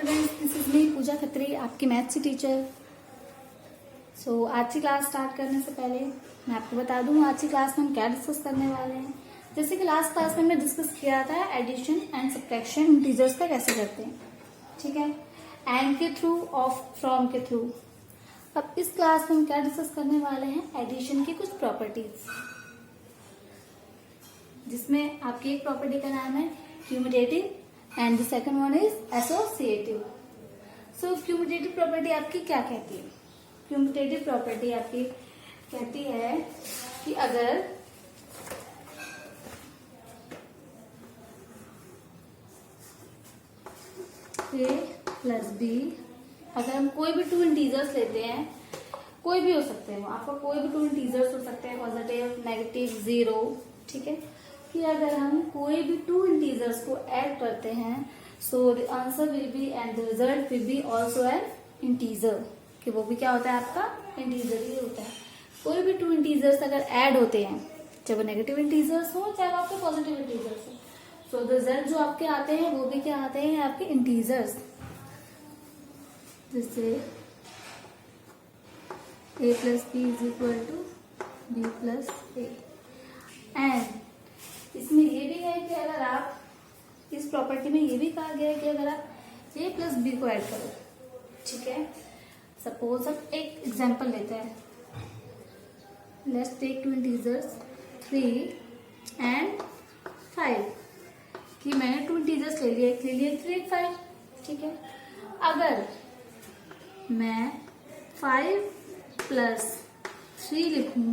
Students, this is me पूजा खत्री, आपकी maths की teacher. आज की क्लास स्टार्ट करने से पहले मैं आपको बता दूं आज की क्लास में हम क्या डिस्कस करने वाले हैं। जैसे कि लास्ट क्लास में मैं डिस्कस किया था एडिशन एंड सब्ट्रैक्शन इंटीजर्स का कैसे करते हैं, ठीक है, एंड के थ्रू, ऑफ, फ्रॉम के थ्रू। अब इस क्लास में हम क्या डिस्कस करने वाले हैं, एडिशन की कुछ प्रॉपर्टीज, जिसमें आपकी एक प्रॉपर्टी का नाम है cumulative and the second one is associative. So cumulative property आपकी क्या कहती है? क्यूमुलेटिव प्रॉपर्टी आपकी कहती है कि अगर ए प्लस बी, अगर हम कोई भी टू इंटीजर्स लेते हैं, कोई भी हो सकते हैं वो, आपका कोई भी टू इंटीजर्स हो सकते हैं, पॉजिटिव, नेगेटिव, जीरो, ठीक है, कि अगर हम कोई भी टू इंटीजर्स को ऐड करते हैं, so the answer will be and the result will be also an integer, कि वो भी क्या होता है, आपका इंटीजर ही होता है। कोई भी टू इंटीजर्स अगर ऐड होते हैं, चाहे वो नेगेटिव इंटीजर्स हो चाहे वो आपके पॉजिटिव इंटीजर्स हो, सो द रिजल्ट जो आपके आते हैं वो भी क्या आते हैं, आपके इंटीजर्स। जैसे a plus B is equal to B plus A. And इसमें ये भी है कि अगर आप, इस प्रॉपर्टी में ये भी कहा गया है कि अगर आप a प्लस बी को ऐड करो, ठीक है, सपोज हम एक एग्जांपल लेते हैं, let's take two integers 3 and 5, कि मैंने टू इंटीजर्स ले लिए, एक ले लिए 3 एक 5, ठीक है। अगर मैं 5 प्लस 3 लिखूं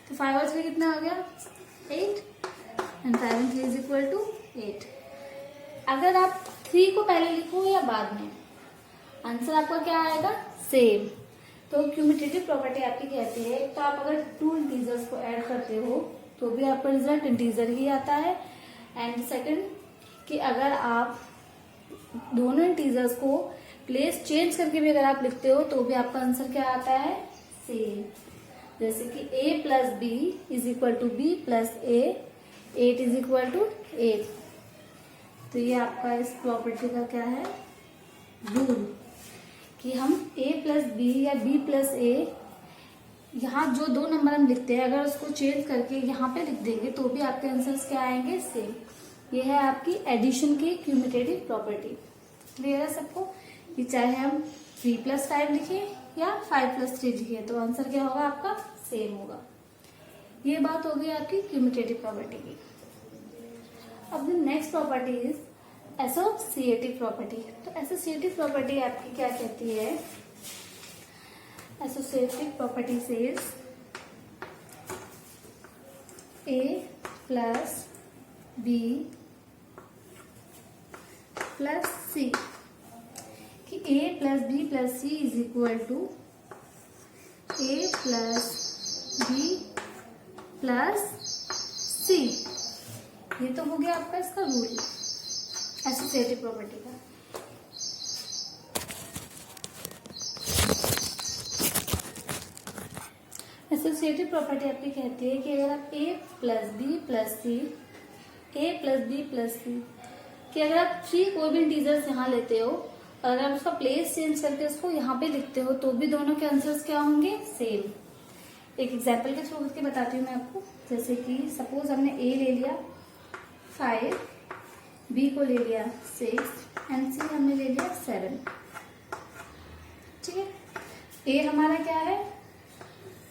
तो 5 और 3 कितना हो गया, 8, and 5 and 3 is equal to 8। अगर आप 3 को पहले लिखो या बाद में, आंसर आपका क्या आएगा, सेम। तो क्यूमुलेटिव प्रॉपर्टी आपकी कहती है, तो आप अगर टू इंटीजर्स को ऐड करते हो तो भी आपका रिजल्ट इंटीजर ही आता है। एंड सेकंड, कि अगर आप दोनों इंटीजर्स को प्लेस चेंज करके भी अगर आप लिखते हो तो भी आपका आंसर क्या आता है, सेम। जैसे कि a plus B is equal to B plus A, 8 is equal to 8। तो ये आपका इस प्रॉपर्टी का क्या है, रूल, कि हम a प्लस बी या b प्लस ए, यहाँ जो दो नंबर हम लिखते हैं अगर उसको चेंज करके यहाँ पे लिख देंगे तो भी आपके आंसर्स क्या आएंगे, सेम। ये है आपकी एडिशन की क्यूमुलेटिव प्रॉपर्टी। क्लियर है सबको, कि चाहे हम 3 प्लस 5 लिखें या 5 प्लस 3 लिखें तो आंसर क्या होगा, आपका सेम होगा। ये बात हो गई आपकी क्यूमुलेटिव प्रॉपर्टी की। अब the next property is associative property. तो एसोसिएटिव प्रॉपर्टी आपकी क्या कहती है, associative property says a plus b plus c, कि a plus b plus c is equal to a plus b plus c. ये तो हो गया आपका इसका रूल एसोसिएटिव प्रॉपर्टी का। एसोसिएटिव प्रॉपर्टी आपकी कहती है कि अगर आप a plus b plus c, a plus b plus c, कि अगर आप 3 कोई भी इंटीजर्स यहाँ लेते हो और अगर आप उसका प्लेस चेंज करके उसको यहाँ पे लिखते हो तो भी दोनों के आंसर्स क्या होंगे, सेम। एक एग्जांपल के थ्रू करके बताती हूँ मैं आपको। जैसे कि सपोज हमने a ले लिया 5, b को ले लिया 6 एंड c हमने ले लिया 7, ठीक है। a हमारा क्या है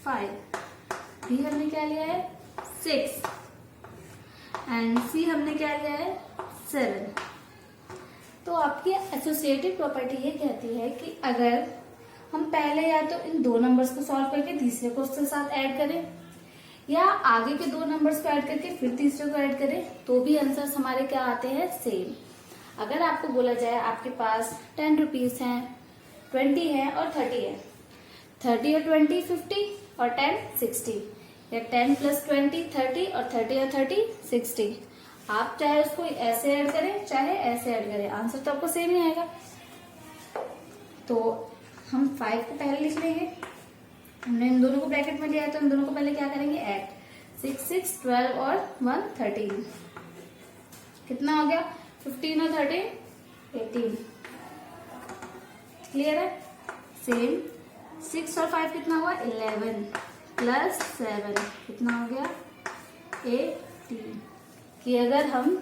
5, b हमने क्या लिया है 6 एंड c हमने क्या लिया है 7। तो आपकी एसोसिएटिव प्रॉपर्टी ये कहती है कि अगर हम पहले या तो इन दो नंबर्स को सॉल्व करके तीसरे को उसके साथ ऐड करें या आगे के दो नंबर्स को ऐड करके फिर तीसरे को ऐड करें तो भी आंसर्स हमारे क्या आते हैं, सेम। अगर आपको बोला जाए आपके पास 10 रुपीज है, 20 है और 30 है, 30 और 20 50 और 10 60, या 10 प्लस 20 30 और 30 और 30 60। आप चाहे उसको ऐसे ऐड करें चाहे ऐसे ऐड करें, आंसर तो आपको सेम ही आएगा। तो हम 5 को पहले लिख लेंगे, हमने इन दोनों को ब्रैकेट में लिया है तो इन दोनों को पहले क्या करेंगे, ऐड। 6 6 12 और 1 13, कितना हो गया 15 और 13 18। क्लियर है? सेम 6 और 5 कितना हुआ 11 प्लस 7 कितना हो गया 18। कि अगर हम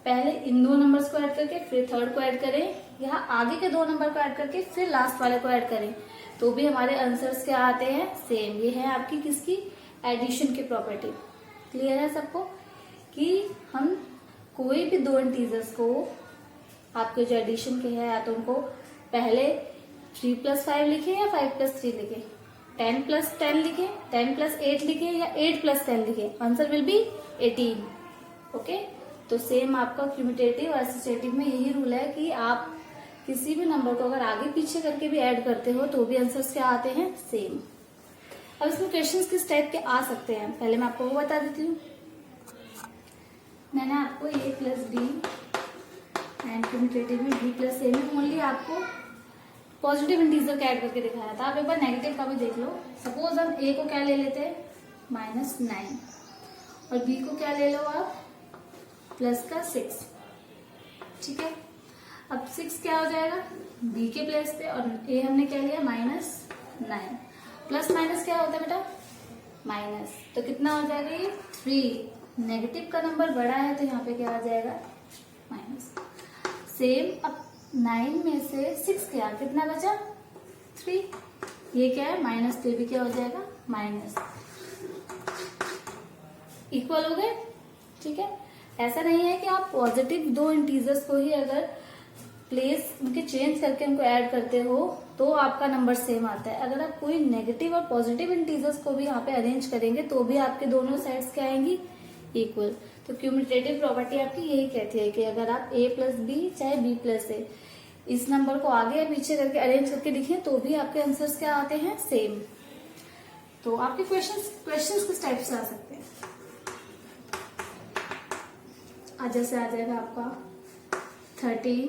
पहले इन दो नंबर्स को ऐड करके फिर थर्ड को ऐड करें, यहाँ आगे के दो नंबर को ऐड करके फिर लास्ट वाले को ऐड करें, तो भी हमारे आंसर्स क्या आते हैं सेम। ये है आपकी किसकी एडिशन की प्रॉपर्टी। क्लियर है सबको? कि हम कोई भी दो इंटीजर्स को आपके जो एडिशन के हैं या तो उनको पहले 3 + 5 लिखे या 5 + 3 लिखे, 10 + 10 लिखे, 10 + 8 लिखे या 8 + 10 लिखे, आंसर विल बी 18। ओके, तो सेम आपका क्यूमुलेटिव और एसोसिएटिव में यही रूल है कि आप किसी भी नंबर को अगर आगे पीछे करके भी ऐड करते हो तो भी आंसर्स क्या आते हैं सेम। अब इसमें क्वेश्चंस किस टाइप के आ सकते हैं पहले मैं आपको वो बता देती हूँ। मैंने आपको a + b एंड क्यूमुलेटिव में b + a में ओनली आपको पॉजिटिव इंटीजर का ऐड करके दिखाया था। आप एक बार नेगेटिव का भी देख लो। सपोज हम a को क्या ले लेते हैं -9 और b को क्या ले लो आप +6। ठीक है, अब 6 क्या हो जाएगा b के प्लेस पे और a हमने क्या लिया -9। प्लस माइनस क्या होता है बेटा माइनस, तो कितना हो जाएगा ये 3। नेगेटिव का नंबर बड़ा है तो यहाँ पे क्या आ जाएगा माइनस। सेम अब 9 में से 6 क्या कितना बचा 3, ये क्या है माइनस, तो भी क्या हो जाएगा माइनस। इक्वल हो गए। ठीक है, ऐसा नहीं है कि आप पॉजिटिव दो इंटीजर्स को ही अगर प्लेस उनके चेंज करके उनको ऐड करते हो तो आपका नंबर सेम आता है। अगर आप कोई नेगेटिव और पॉजिटिव इंटीजर्स को भी यहाँ पे अरेंज करेंगे तो भी आपके दोनों साइड्स क्या आएंगी इक्वल। तो क्यूमुलेटिव प्रॉपर्टी आपकी यही कहती है कि अगर आप a + b चाहे b + a इस नंबर को आगे या पीछे करके अरेंज करके लिखें तो भी आपके आंसर्स क्या आते हैं सेम। तो आपके क्वेश्चंस किस टाइप से आ सकते हैं? आज जैसे आ जाएगा आपका 13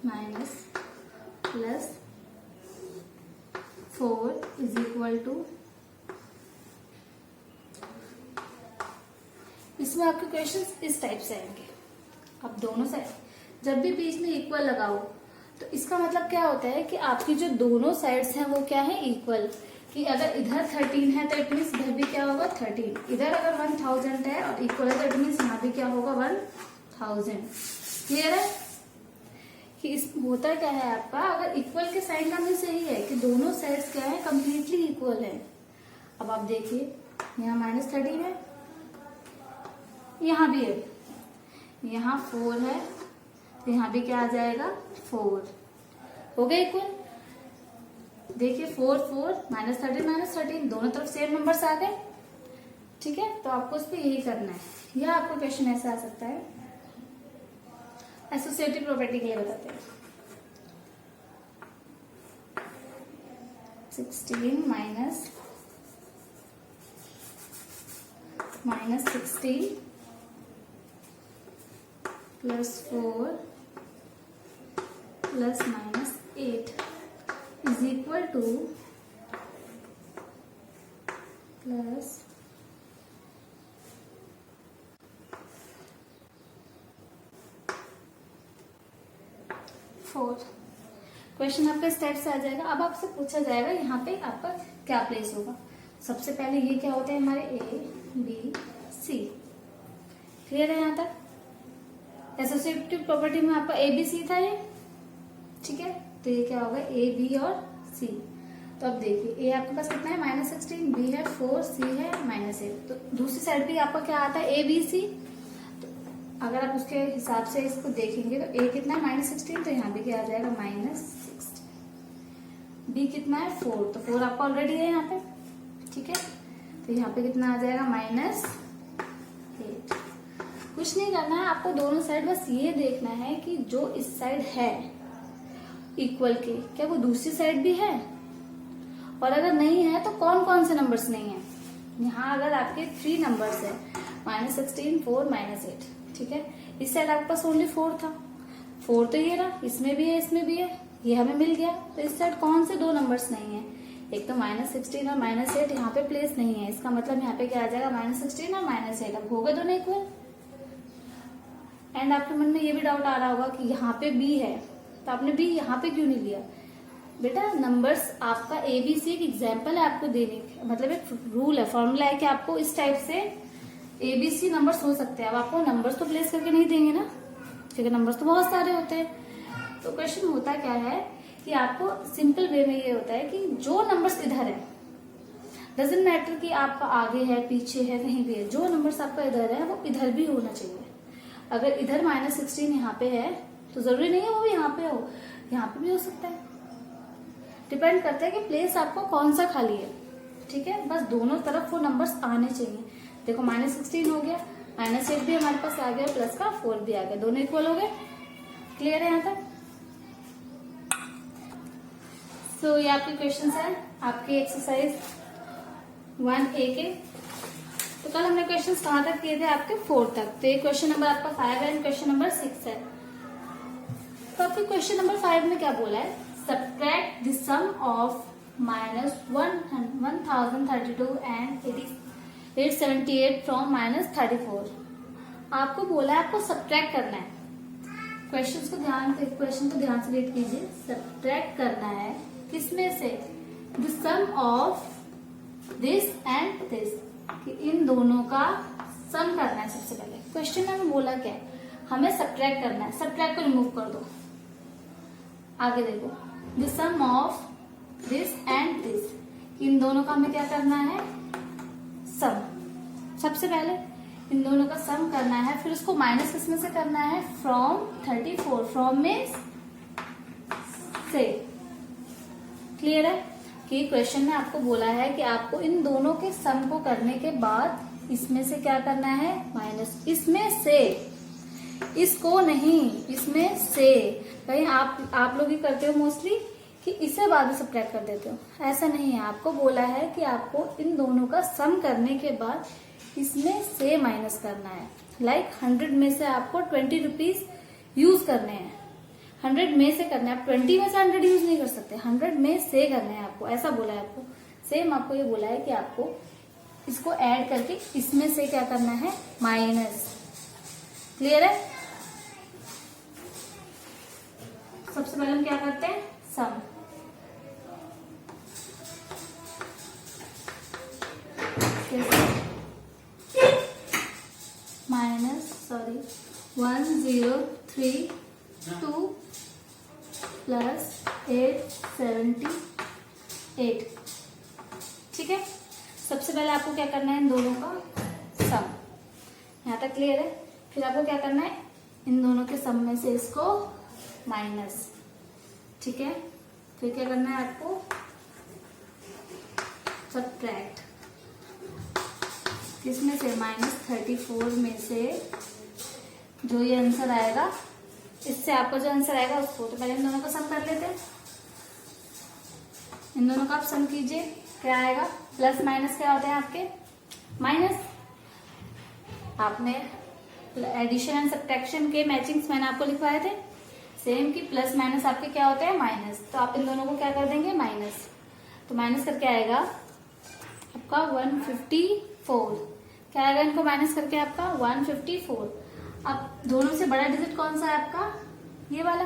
- +4 = इसमें आपके क्वेश्चंस इस टाइप से आएंगे। अब दोनों साइड जब भी बीच में इक्वल लगाओ तो इसका मतलब क्या होता है कि आपकी जो दोनों साइड्स हैं वो क्या है इक्वल। कि अगर इधर 13 है तो इट मीन्स इधर भी क्या होगा 13। इधर अगर 1000 है और इक्वल है तो इट मीन्स यहाँ भी क्या होगा 1000। क्लियर है कि इस होता क्या है आपका अगर इक्वल के साइन का मीन्स यही है कि दोनों साइड्स क्या है कंप्लीटली इक्वल है। अब आप देखिए यहाँ -13 है, यहाँ भी है, यहाँ 4 है तो यहाँ भी क्या आ जाएगा 4। हो गया इक्वल। देखिए 4 4 -13 -13 दोनों तरफ सेम नंबर्स आ गए। ठीक है, तो आपको उस पर यही करना है। या आपको क्वेश्चन ऐसा आ सकता है एसोसिएटिव प्रॉपर्टी के लिए बताते हैं। 16 -16 +4 ±8 = प्लस फोर। क्वेश्चन आपका इस टाइप से आ जाएगा। अब आपसे पूछा जाएगा यहाँ पे आपका क्या प्लेस होगा। सबसे पहले ये क्या होते हैं हमारे A B C। क्लियर है यहाँ तक? एसोसिएटिव प्रॉपर्टी में आपका A B C था ये। ठीक है, तो ये क्या होगा A B और C। तो अब देखिए A आपके पास कितना है -16, B है 4, C है -8। तो दूसरी साइड भी आपका क्या आता है A B C। अगर आप उसके हिसाब से इसको देखेंगे तो A कितना है -16, तो यहाँ भी क्या आ जाएगा -16। B कितना है 4, तो 4 आपका ऑलरेडी है यहाँ पे। ठीक है, तो यहाँ पे कितना आ जाएगा -8। कुछ नहीं करना है आपको, दोनों साइड बस ये देखना है कि जो इस साइड है इक्वल के क्या वो दूसरी साइड भी है, और अगर नहीं है तो कौन कौन से नंबर्स नहीं है। यहाँ अगर आपके 3 नंबर्स है -16 4 -8। ठीक है, इस साइड आपके पास ओनली 4 था, 4 तो ये रहा, इसमें भी है इसमें भी है, ये हमें मिल गया। तो इस साइड कौन से 2 नंबर्स नहीं है, एक तो -16 और -8 यहाँ पे प्लेस नहीं है। इसका मतलब यहाँ पे क्या आ जाएगा -16 और -8। अब होगा दोनों इक्वल। एंड आपके मन में ये भी डाउट आ रहा होगा कि यहाँ पे B है तो आपने बी यहाँ पे क्यों नहीं लिया? बेटा नंबर्स आपका ABC एक एग्जाम्पल है आपको देने, मतलब एक रूल है, फॉर्मूला है कि आपको इस टाइप से ABC नंबर्स हो सकते हैं। अब आपको नंबर्स तो प्लेस करके नहीं देंगे ना, क्योंकि नंबर्स तो बहुत सारे होते हैं। तो क्वेश्चन होता क्या है कि आपको सिंपल वे में ये होता है कि जो नंबर्स इधर है, डजेंट मैटर कि आपका आगे है पीछे है कहीं भी है, जो नंबर्स आपका इधर है वो इधर भी होना चाहिए। अगर इधर -16 यहाँ पे है तो जरूरी नहीं है वो भी यहाँ पे हो, यहाँ पे भी हो सकता है, डिपेंड करता है कि प्लेस आपको कौन सा खाली है। ठीक है, बस दोनों तरफ वो नंबर्स आने चाहिए। देखो -16 हो गया, -8 भी हमारे पास आ गया, प्लस का 4 भी आ गया, दोनों इक्वल हो गए। क्लियर है यहाँ तक? सो ये आपके क्वेश्चन है आपके एक्सरसाइज 1A के। तो कल हमने क्वेश्चन कहाँ तक किए थे? आपके 4 तक। तो ये क्वेश्चन नंबर आपका 5 है, क्वेश्चन नंबर 6 है। तो आपके क्वेश्चन नंबर 5 में क्या बोला है? Subtract the sum of -1032 and 878 from -34। आपको बोला है आपको सब्ट्रैक्ट करना है। क्वेश्चन को ध्यान से रीड कीजिए। सब्ट्रैक्ट करना है किसमें से? The sum of this and this, कि इन दोनों का सम करना है। सबसे पहले क्वेश्चन में हमें बोला क्या है? हमें सब्ट्रैक्ट करना है। सब्ट्रैक्ट को रिमूव कर दो, आगे देखो, the sum of this and this, इन दोनों का हमें क्या करना है? सम। सबसे पहले इन दोनों का सम करना है, फिर उसको माइनस किसमें से करना है? फ्रॉम 34। फ्रॉम मीन्स से। क्लियर है कि क्वेश्चन में आपको बोला है कि आपको इन दोनों के सम को करने के बाद इसमें से क्या करना है? माइनस। इसमें से, इसको नहीं, इसमें से। कहीं आप लोग ही करते हो मोस्टली कि इसे बाद में सब्ट्रैक्ट कर देते हो, ऐसा नहीं है। आपको बोला है कि आपको इन दोनों का सम करने के बाद इसमें से माइनस करना है। लाइक 100 में से आपको 20 रुपीज यूज करने हैं, 100 में से करना है। आप 20 में से 100 यूज नहीं कर सकते, 100 में से करना है आपको, ऐसा बोला है आपको। सेम आपको ये बोला है कि आपको इसको ऐड करके इसमें से क्या करना है? माइनस। क्लियर है? सबसे पहले हम क्या करते हैं? सम। -103.2 प्लस 878। ठीक है, सबसे पहले आपको क्या करना है? इन दोनों का सम। यहाँ तक क्लियर है? फिर आपको क्या करना है? इन दोनों के सम में से इसको माइनस। ठीक है, फिर क्या करना है आपको? सब्ट्रैक्ट। किसमें से? -34 में से जो ये आंसर आएगा, इससे आपको जो आंसर आएगा उसको, तो पहले इन दोनों का सम कर लेते हैं। इन दोनों का आप सम कीजिए, क्या आएगा? प्लस माइनस क्या होते हैं आपके? माइनस। आपने एडिशन एंड सब्ट्रैक्शन के मैचिंग्स मैंने आपको लिखवाए थे, सेम कि प्लस माइनस आपके क्या होते हैं? माइनस। तो आप इन दोनों को क्या कर देंगे? माइनस। तो माइनस करके आएगा आपका 154। क्या आएगा इनको माइनस करके? आपका 154। अब दोनों से बड़ा डिजिट कौन सा है आपका? ये वाला।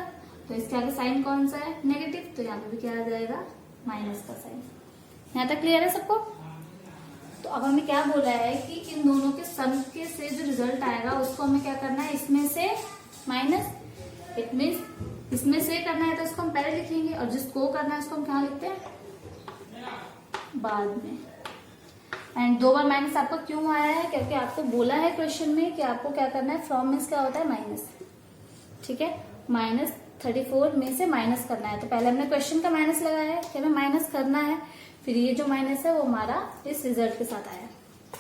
तो इसके आगे साइन कौन सा है? नेगेटिव। तो यहाँ पे भी क्या आ जाएगा? माइनस का साइन। यहाँ तक क्लियर है सबको? तो अब हमें क्या बोला है कि इन दोनों के सम के से जो रिजल्ट आएगा उसको हमें क्या करना है? इसमें से माइनस। इट मीन्स इसमें से करना है तो इसको हम पहले लिखेंगे, और जिसको करना है उसको हम कहाँ लिखते हैं? बाद में। एंड 2 बार माइनस आपको क्यों आया है? क्योंकि आपको बोला है क्वेश्चन में कि आपको क्या करना है? फ्रॉम मीन्स क्या होता है? माइनस। ठीक है, -34 में से माइनस करना है। तो पहले हमने क्वेश्चन का माइनस लगाया है कि हमें माइनस करना है, फिर ये जो माइनस है वो हमारा इस रिजल्ट के साथ आया।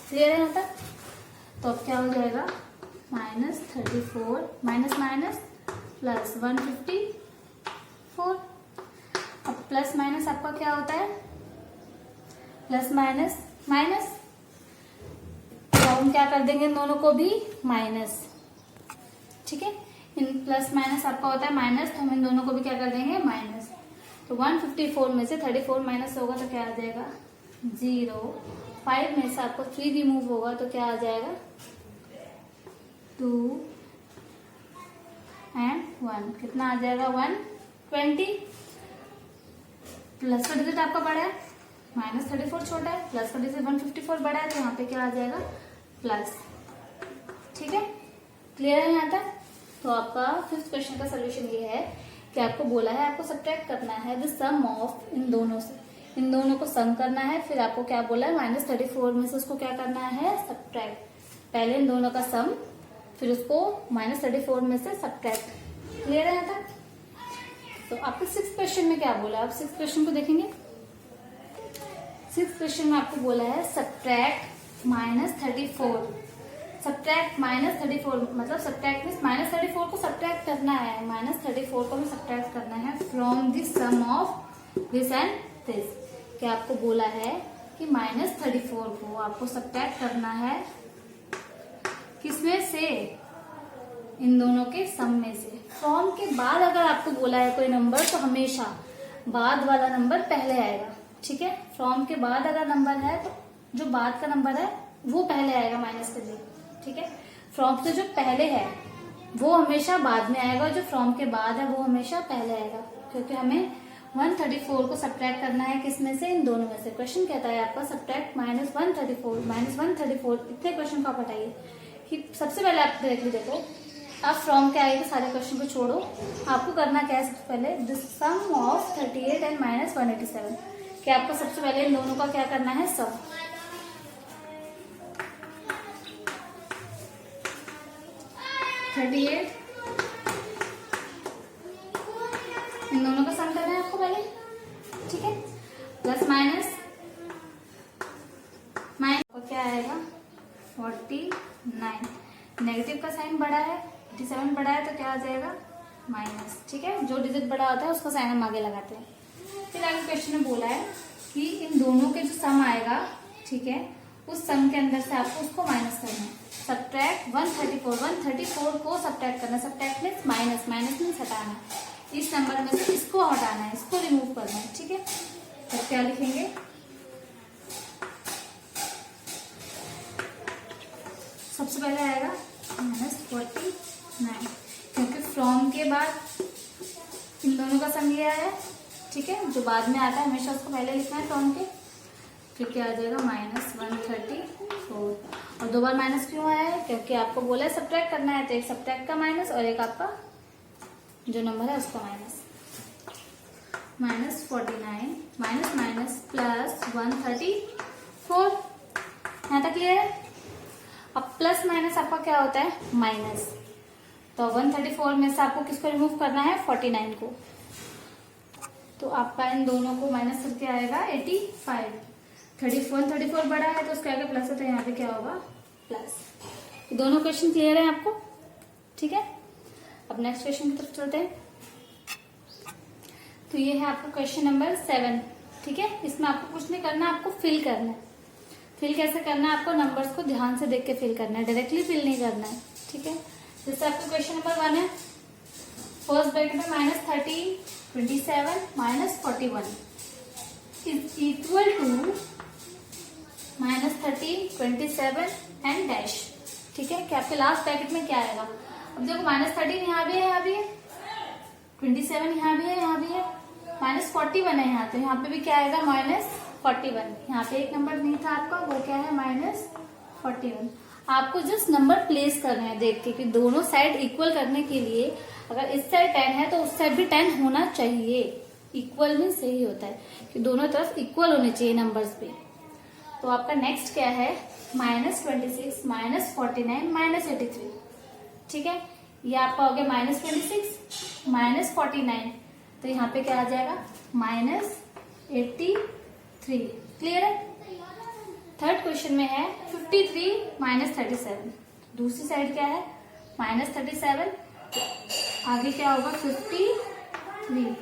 क्लियर है यहाँ तक? तो अब क्या हो जाएगा? -34 माइनस माइनस प्लस 154। अब प्लस माइनस आपका क्या होता है? Plus minus minus. तो हम क्या कर देंगे? इन दोनों को भी माइनस। ठीक है, इन प्लस माइनस आपका होता है माइनस, तो हम इन दोनों को भी क्या कर देंगे? माइनस। तो 154 में से 34 माइनस होगा तो क्या आ जाएगा? 0। 5 में से आपको 3 रिमूव होगा तो क्या आ जाएगा? 2 एंड 1। कितना आ जाएगा? 1 20 प्लस का डिजिट आपका बड़ा है, -34 छोटा है, प्लस का डिजिट 154 बड़ा है, तो यहाँ पे क्या आ जाएगा प्लस। ठीक है, क्लियर है यहाँ तक। तो आपका 5th क्वेश्चन का सोल्यूशन ये है कि आपको बोला है आपको सब्ट्रैक्ट करना है द सम ऑफ इन दोनों से, इन दोनों को सम करना है, फिर आपको क्या बोला है -34 में से उसको क्या करना है सब्ट्रैक्ट। पहले इन दोनों का सम, फिर उसको -34 में से सब्ट्रैक्ट। क्लियर है यहाँ तक। तो आपको 6th क्वेश्चन में क्या बोला, आप 6th क्वेश्चन को देखेंगे। 6th क्वेश्चन में आपको बोला है सब्ट्रैक्ट -34, सब्ट्रैक्ट -34 मतलब सब्ट्रैक्ट मीन्स -34 को सब्ट्रैक्ट करना है, -34 को भी सब्ट्रैक्ट करना है from the sum of this and this. क्या आपको बोला है कि -34 को आपको सब्ट्रैक्ट करना है किसमें से, इन दोनों के सम में से। फ्रॉम के बाद अगर आपको बोला है कोई नंबर तो हमेशा बाद वाला नंबर पहले आएगा। ठीक है, फ्रॉम के बाद अगर नंबर है तो जो बाद का नंबर है वो पहले आएगा माइनस के लिए। ठीक है, फ्रॉम से जो पहले है वो हमेशा बाद में आएगा, जो फ्रॉम के बाद है वो हमेशा पहले आएगा, क्योंकि हमें 134 को सब्ट्रैक्ट करना है किसमें से, इन दोनों में से। क्वेश्चन कहता है आपका सब्ट्रैक्ट -134 इतने क्वेश्चन को आप हटाइए। कि सबसे पहले आप डायरेक्टली देखो, आप फ्रॉम के आगे सारे क्वेश्चन को छोड़ो, आपको करना क्या है सबसे पहले द सम ऑफ 38 एंड -187। कि आपको सबसे पहले इन दोनों का क्या करना है सम। इन दोनों का सम करना है आपको पहले। ठीक है, प्लस माइनस क्या आएगा 49, नेगेटिव का साइन बड़ा है, 87 बड़ा है तो क्या आ जाएगा माइनस। ठीक है, जो डिजिट बड़ा होता है उसका साइन हम आगे लगाते हैं। फिर आगे क्वेश्चन में बोला है कि इन दोनों के जो सम आएगा, ठीक है, उस सम के अंदर से आपको उसको माइनस करना है। सब्ट्रैक्ट 134 को सब्ट्रैक्ट करना, subtract means minus, minus means हटाना, इस नंबर में से इसको हटाना है, इसको रिमूव करना है। ठीक है, तो क्या लिखेंगे, सबसे पहले आएगा -49, क्योंकि फ्रॉम के बाद इन दोनों का सम ये है। ठीक है, जो बाद में आता है हमेशा उसको पहले लिखना है फ्रॉम के। फिर क्या आ जाएगा -134, और 2 बार माइनस क्यों आया है, क्योंकि आपको बोला है सब्ट्रैक्ट करना है, तो एक सब्ट्रैक्ट का माइनस और एक आपका जो नंबर है उसका माइनस। -49 माइनस माइनस प्लस 134, यहाँ तक क्लियर है। अब प्लस माइनस आपका क्या होता है माइनस, तो 134 में से आपको किसको रिमूव करना है 49 को, तो आपका इन दोनों को माइनस करके आएगा 85। 134 बड़ा है तो उसके आगे प्लस है, तो यहाँ पे क्या होगा प्लस। दोनों क्वेश्चन क्लियर है आपको। ठीक है, अब नेक्स्ट क्वेश्चन की तरफ चलते हैं। तो ये है आपका क्वेश्चन नंबर 7। ठीक है, इसमें आपको कुछ नहीं करना, आपको फिल करना है। फिल कैसे करना है, आपको नंबर्स को ध्यान से देख के फिल करना है, डायरेक्टली फिल नहीं करना है। ठीक है, जैसे आपको क्वेश्चन नंबर 1 है, फर्स्ट ब्रैकेट में -30 27 -41 is equal to -30 27 and dash. ठीक है, कि आपके लास्ट ब्रैकेट में क्या आएगा। अब देखो -30 यहाँ भी है, यहाँ भी है, 27 यहाँ भी है, यहाँ भी है, -41 है यहाँ, तो यहाँ पे भी क्या आएगा -41। यहाँ पे एक नंबर नहीं था आपका, वो क्या है -41। आपको जस्ट नंबर प्लेस करना है देख के, कि दोनों साइड इक्वल करने के लिए अगर इस साइड 10 है तो उस साइड भी 10 होना चाहिए। इक्वल में सही होता है कि दोनों तरफ इक्वल होने चाहिए नंबर्स पे। तो आपका नेक्स्ट क्या है -26 -49 -83। ठीक है, ये आपका हो गया -26 -49, तो यहाँ पे क्या आ जाएगा -83। क्लियर है। थर्ड क्वेश्चन में है 53 -37, दूसरी साइड क्या है -37, आगे क्या होगा 53।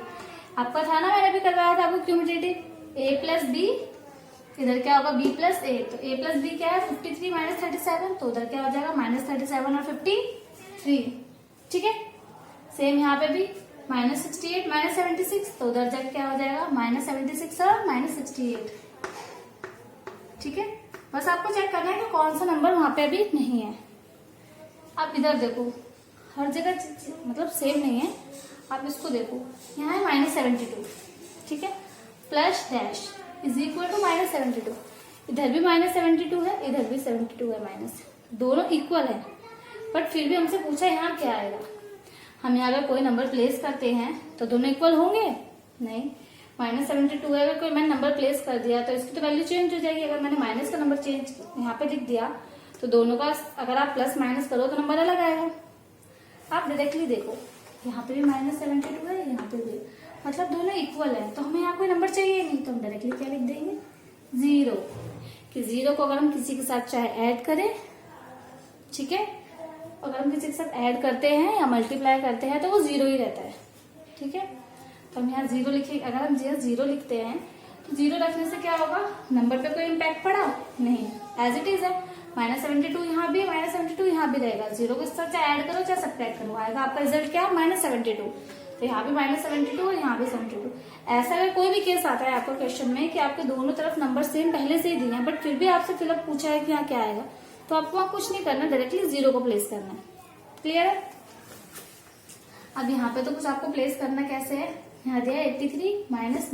आपका था ना, मैंने भी करवाया था आपको क्यूमुलेटिव a प्लस बी, इधर क्या होगा b प्लस a, तो a प्लस बी क्या है 53 -37, तो उधर क्या हो जाएगा -37 और 53। ठीक है, सेम यहाँ पे भी -68 -76, तो उधर जाके क्या हो जाएगा -76 और -68। ठीक है, बस आपको चेक करना है कि कौन सा नंबर वहां पे अभी नहीं है। अब इधर देखो, हर जगह मतलब सेम नहीं है। आप इसको देखो, यहाँ है -72, ठीक है, plus dash is equal to -72, इधर भी -72 है, इधर भी 72 है माइनस, दोनों इक्वल है, बट फिर भी हमसे पूछा यहाँ क्या आएगा। हम यहाँ अगर कोई नंबर प्लेस करते हैं तो दोनों इक्वल होंगे नहीं, -72 है, अगर कोई मैंने नंबर प्लेस कर दिया तो इसकी तो वैल्यू चेंज हो जाएगी। अगर मैंने माइनस का नंबर चेंज यहाँ पे लिख दिया तो दोनों का अगर आप प्लस माइनस करो तो नंबर अलग आएगा। आप डायरेक्टली देखो, यहाँ पे भी -72 है, यहाँ पे भी, मतलब दोनों इक्वल है, तो हमें यहाँ कोई नंबर चाहिए नहीं, तो हम डायरेक्टली क्या लिख देंगे 0, कि 0 को अगर हम किसी के साथ चाहे ऐड करें, ठीक है, अगर हम किसी के साथ ऐड करते हैं या मल्टीप्लाई करते हैं तो वो 0 ही रहता है, ठीक है। तो हम यहाँ 0 लिखे, अगर हम यहाँ 0 लिखते हैं तो 0 रखने से क्या होगा, नंबर पे कोई इम्पैक्ट पड़ा नहीं, एज इट इज है। -72 यहाँ भी, -72 यहाँ भी रहेगा, 0 के साथ चाहे ऐड करो चाहे सब्ट्रैक्ट करो, आएगा आपका रिजल्ट क्या, -72। तो यहाँ भी -72 और यहाँ भी 72। ऐसा अगर कोई भी केस आता है आपको क्वेश्चन में कि आपके दोनों तरफ नंबर सेम पहले से ही दिए हैं, बट फिर भी आपसे फिलअप पूछा है कि यहाँ क्या आएगा, तो आपको वहां कुछ नहीं करना, डायरेक्टली 0 को प्लेस करना है। क्लियर है। अब यहाँ पे तो कुछ आपको प्लेस करना कैसे है, यहाँ दिया 83 माइनस,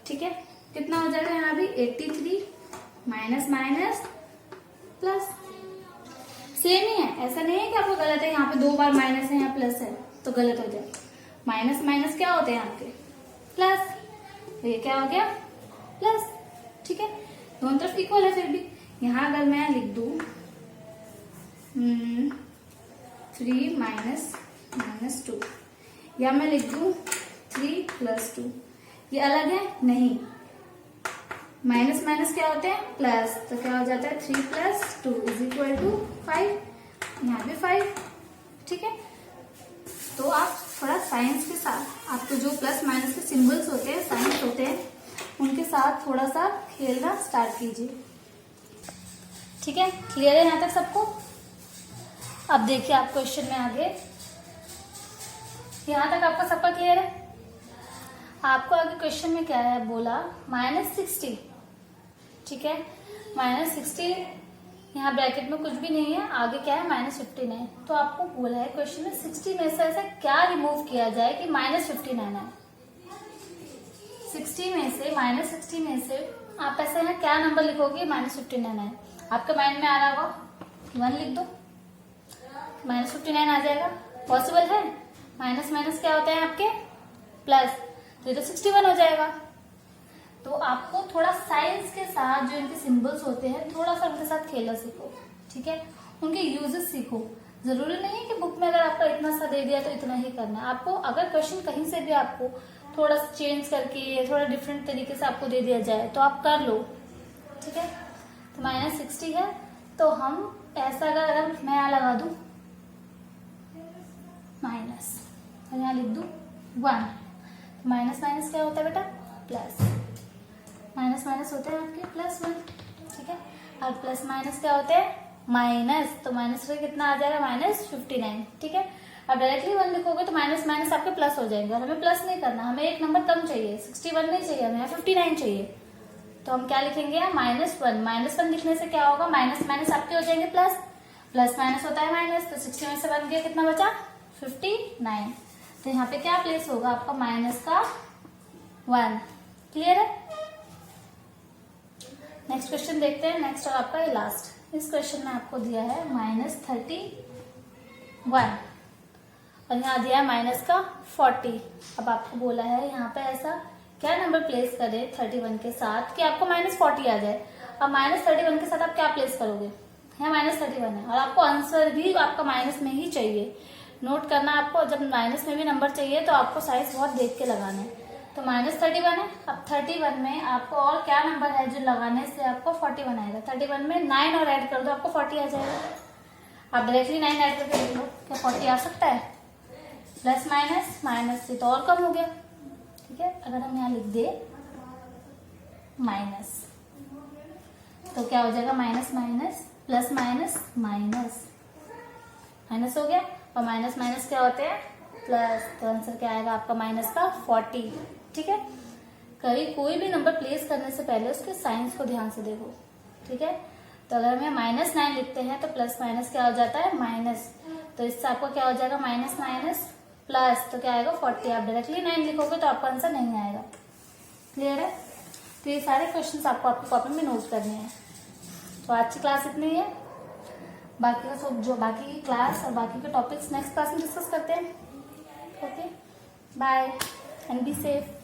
ठीक है, कितना हो जाएगा यहाँ भी 83 माइनस प्लस, सेम ही है, ऐसा नहीं है कि आपको गलत है, यहाँ पे 2 बार माइनस है, यहाँ प्लस है तो गलत हो जाए। माइनस क्या होते हैं आपके, प्लस, तो ये क्या हो गया प्लस, ठीक है, दोनों तरफ इक्वल है। फिर भी यहाँ अगर मैं लिख दू 3 माइनस 2, या मैं लिख दू 3 + 2, ये अलग है नहीं, माइनस क्या होते हैं प्लस, तो क्या हो जाता है 3 + 2 = 5, यहाँ भी 5, ठीक है। तो आप थोड़ा साइंस के साथ, आपको जो प्लस माइनस के सिंबल्स होते हैं, साइंस होते हैं, उनके साथ थोड़ा सा खेलना स्टार्ट कीजिए, ठीक है। क्लियर है यहाँ तक सबको। अब देखिए आप क्वेश्चन में आगे, यहाँ तक आपका सबका क्लियर है। आपको आगे क्वेश्चन में क्या है बोला, -60, ठीक है, -60, यहाँ ब्रैकेट में कुछ भी नहीं है, आगे क्या है -15 है। तो आपको बोला है क्वेश्चन में 60 में से ऐसा क्या रिमूव किया जाए कि -59 है। 60 में से आप ऐसे है क्या नंबर लिखोगे, -59 है, आपके माइंड में आ रहा होगा 1 लिख दो, -59 आ जाएगा, पॉसिबल है। माइनस क्या होता है आपके प्लस, तो ये तो 61 हो जाएगा। तो आपको थोड़ा साइंस के साथ जो इनके सिंबल्स होते हैं थोड़ा सा उनके साथ खेलना सीखो, ठीक है, उनके यूजेस सीखो। जरूरी नहीं है कि बुक में अगर आपका इतना सा दे दिया तो इतना ही करना है आपको। अगर क्वेश्चन कहीं से भी आपको थोड़ा सा चेंज करके थोड़ा डिफरेंट तरीके से आपको दे दिया जाए तो आप कर लो, ठीक है। तो -60 है, तो हम ऐसा अगर मैं यहाँ लगा दू माइनस, और यहाँ लिख दू 1, माइनस क्या होता है बेटा प्लस, माइनस होते हैं आपके +1, ठीक है। और प्लस माइनस क्या होते हैं माइनस, तो माइनस से कितना आ जाएगा -59, ठीक है। अब डायरेक्टली 1 लिखोगे तो माइनस आपके प्लस हो जाएंगे, और हमें प्लस नहीं करना, हमें एक नंबर कम चाहिए, 61 नहीं चाहिए हमें, 59 चाहिए। तो हम क्या लिखेंगे -1 लिखने से क्या होगा, माइनस आपके हो जाएंगे प्लस माइनस होता है माइनस, तो 60 में से 1 गया, कितना बचा 59। तो यहाँ पे क्या प्लेस होगा आपका माइनस का 1। क्लियर है। नेक्स्ट क्वेश्चन देखते हैं, नेक्स्ट और आपका ये लास्ट। इस क्वेश्चन में आपको दिया है -31 और यहाँ दिया है माइनस का 40। अब आपको बोला है यहाँ पे ऐसा क्या नंबर प्लेस करें 31 के साथ कि आपको -40 आ जाए। अब -31 के साथ आप क्या प्लेस करोगे, यहाँ -31 है और आपको आंसर भी आपका माइनस में ही चाहिए। नोट करना आपको, जब माइनस में भी नंबर चाहिए तो आपको साइज बहुत देख के लगाना है। तो -31 है, अब 31 में आपको और क्या नंबर है जो लगाने से आपको 41 आएगा। 31 में 9 और ऐड कर दो, आपको 40 आ जाएगा। आप डायरेक्टली 9 ऐड करके देख लो क्या 40 आ सकता है। प्लस माइनस से तो और कम हो गया, ठीक है। अगर हम यहाँ लिख दे माइनस तो क्या हो जाएगा, माइनस प्लस माइनस हो गया, और माइनस क्या होते हैं प्लस, तो आंसर क्या आएगा आपका माइनस का 40, ठीक है। कहीं कोई भी नंबर प्लेस करने से पहले उसके साइंस को ध्यान से देखो, ठीक है। तो अगर हमें -9 लिखते हैं तो प्लस माइनस क्या हो जाता है माइनस, तो इससे आपको क्या हो जाएगा माइनस प्लस तो क्या आएगा 40। आप डायरेक्टली 9 लिखोगे तो आपका आंसर नहीं आएगा। क्लियर है? तो ये सारे क्वेश्चंस आपको आपकी कॉपी में नोट करने हैं। तो आज की क्लास इतनी है। बाकी का सब जो बाकी की क्लास और बाकी के टॉपिक्स नेक्स्ट क्लास में डिस्कस करते हैं। Okay, bye and be safe.